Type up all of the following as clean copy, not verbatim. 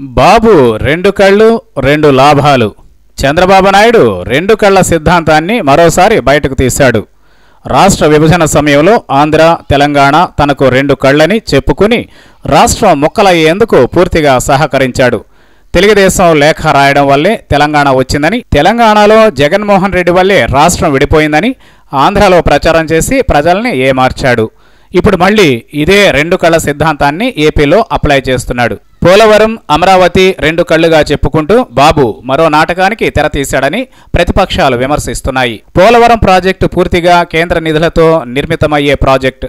బాబు రెండు కళ్ళు రెండు లాభాలు. చంద్రబాబు నాయుడు రెండు కళ్ళ సిద్ధాంతాన్ని మరోసారి బయటకు తీశాడు. రాష్ట్ర విభజన సమయంలో ఆంధ్ర, తెలంగాణ తనకు రెండు కళ్ళని చెప్పుకుని రాష్ట్రం ముక్కలయ్యేందుకు పూర్తిగా సహకరించాడు. తెలుగుదేశం లేఖ రాయడం వల్లే తెలంగాణ వచ్చిందని, తెలంగాణలో జగన్మోహన్ రెడ్డి వల్లే రాష్ట్రం విడిపోయిందని ఆంధ్రలో ప్రచారం చేసి ప్రజల్ని ఏమార్చాడు. ఇప్పుడు మళ్ళీ ఇదే రెండు కళ్ళ సిద్ధాంతాన్ని ఏపీలో అప్లై చేస్తున్నాడు. పోలవరం, అమరావతి రెండు కళ్లుగా చెప్పుకుంటూ బాబు మరో నాటకానికి తెరతీశాడని ప్రతిపక్షాలు విమర్శిస్తున్నాయి. పోలవరం ప్రాజెక్టు పూర్తిగా కేంద్ర నిధులతో నిర్మితమయ్యే ప్రాజెక్టు.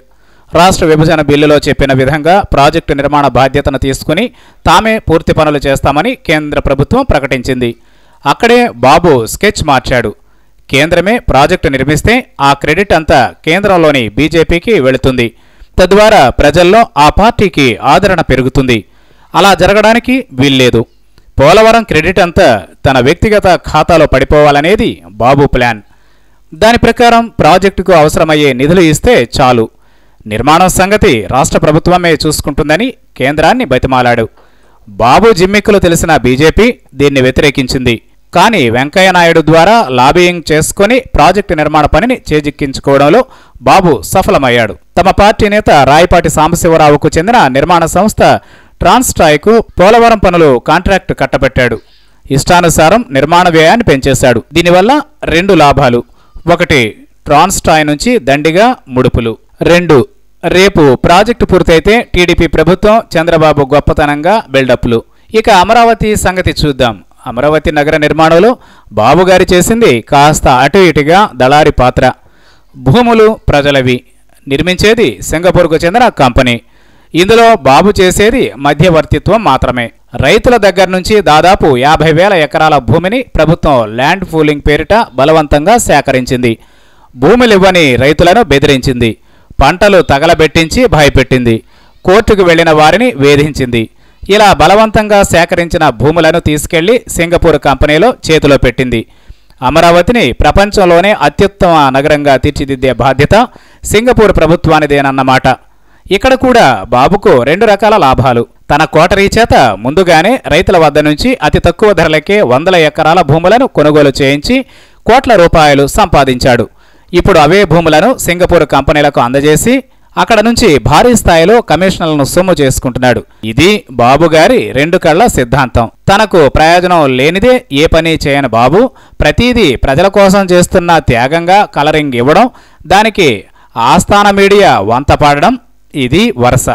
రాష్ట్ర విభజన బిల్లులో చెప్పిన విధంగా ప్రాజెక్టు నిర్మాణ బాధ్యతను తీసుకుని తామే పూర్తి పనులు చేస్తామని కేంద్ర ప్రభుత్వం ప్రకటించింది. అక్కడే బాబు స్కెచ్ మార్చాడు. కేంద్రమే ప్రాజెక్టు నిర్మిస్తే ఆ క్రెడిట్ అంతా కేంద్రంలోని బీజేపీకి వెళుతుంది. తద్వారా ప్రజల్లో ఆ పార్టీకి ఆదరణ పెరుగుతుంది. అలా జరగడానికి వీల్లేదు. పోలవరం క్రెడిట్ అంతా తన వ్యక్తిగత ఖాతాలో పడిపోవాలనేది బాబు ప్లాన్. దాని ప్రకారం ప్రాజెక్టుకు అవసరమయ్యే నిధులు ఇస్తే చాలు, నిర్మాణం సంగతి రాష్ట్ర ప్రభుత్వమే చూసుకుంటుందని కేంద్రాన్ని బతిమాలాడు. బాబు జిమ్మిక్కులు తెలిసిన బీజేపీ దీన్ని వ్యతిరేకించింది. కానీ వెంకయ్యనాయుడు ద్వారా లాబియింగ్ చేసుకుని ప్రాజెక్టు నిర్మాణ పనిని చేజిక్కించుకోవడంలో బాబు సఫలమయ్యాడు. తమ పార్టీ నేత రాయపాటి సాంబశివరావుకు చెందిన నిర్మాణ సంస్థ ట్రాన్స్ట్రాయ్కు పోలవరం పనులు కాంట్రాక్టు కట్టబెట్టాడు. ఇష్టానుసారం నిర్మాణ వ్యయాన్ని పెంచేశాడు. దీనివల్ల రెండు లాభాలు: ఒకటి, ట్రాన్స్ట్రాయ్ నుంచి దండిగా ముడుపులు; రెండు, రేపు ప్రాజెక్టు పూర్తయితే టీడీపీ ప్రభుత్వం చంద్రబాబు గొప్పతనంగా బిల్డప్లు. ఇక అమరావతి సంగతి చూద్దాం. అమరావతి నగర నిర్మాణంలో బాబుగారి చేసింది కాస్త అటు ఇటుగా దళారి పాత్ర. భూములు ప్రజలవి, నిర్మించేది సింగపూర్కు చెందిన కంపెనీ. ఇందులో బాబు చేసేది మధ్యవర్తిత్వం మాత్రమే. రైతుల దగ్గర నుంచి దాదాపు 50,000 ఎకరాల భూమిని ప్రభుత్వం ల్యాండ్ పూలింగ్ పేరిట బలవంతంగా సేకరించింది. భూములివ్వని రైతులను బెదిరించింది. పంటలు తగలబెట్టించి భయపెట్టింది. కోర్టుకు వెళ్లిన వారిని వేధించింది. ఇలా బలవంతంగా సేకరించిన భూములను తీసుకెళ్లి సింగపూర్ కంపెనీలో చేతిలో పెట్టింది. అమరావతిని ప్రపంచంలోనే అత్యుత్తమ నగరంగా తీర్చిదిద్దే బాధ్యత సింగపూర్ ప్రభుత్వానిదేనన్నమాట. ఇక్కడ కూడా బాబుకు రెండు రకాల లాభాలు. తన కోటరీ చేత ముందుగానే రైతుల వద్ద నుంచి అతి తక్కువ ధరలకే 100 ఎకరాల భూములను కొనుగోలు చేయించి కోట్ల రూపాయలు సంపాదించాడు. ఇప్పుడు అవే భూములను సింగపూర్ కంపెనీలకు అందజేసి అక్కడ నుంచి భారీ స్థాయిలో కమిషన్లను సొమ్ము చేసుకుంటున్నాడు. ఇది బాబుగారి రెండు కళ్ల సిద్ధాంతం. తనకు ప్రయోజనం లేనిదే ఏ పని చేయని బాబు ప్రతిదీ ప్రజల కోసం చేస్తున్న త్యాగంగా కలరింగ్ ఇవ్వడం, దానికి ఆస్థాన మీడియా వంత పాడడం, ఇది వరుస.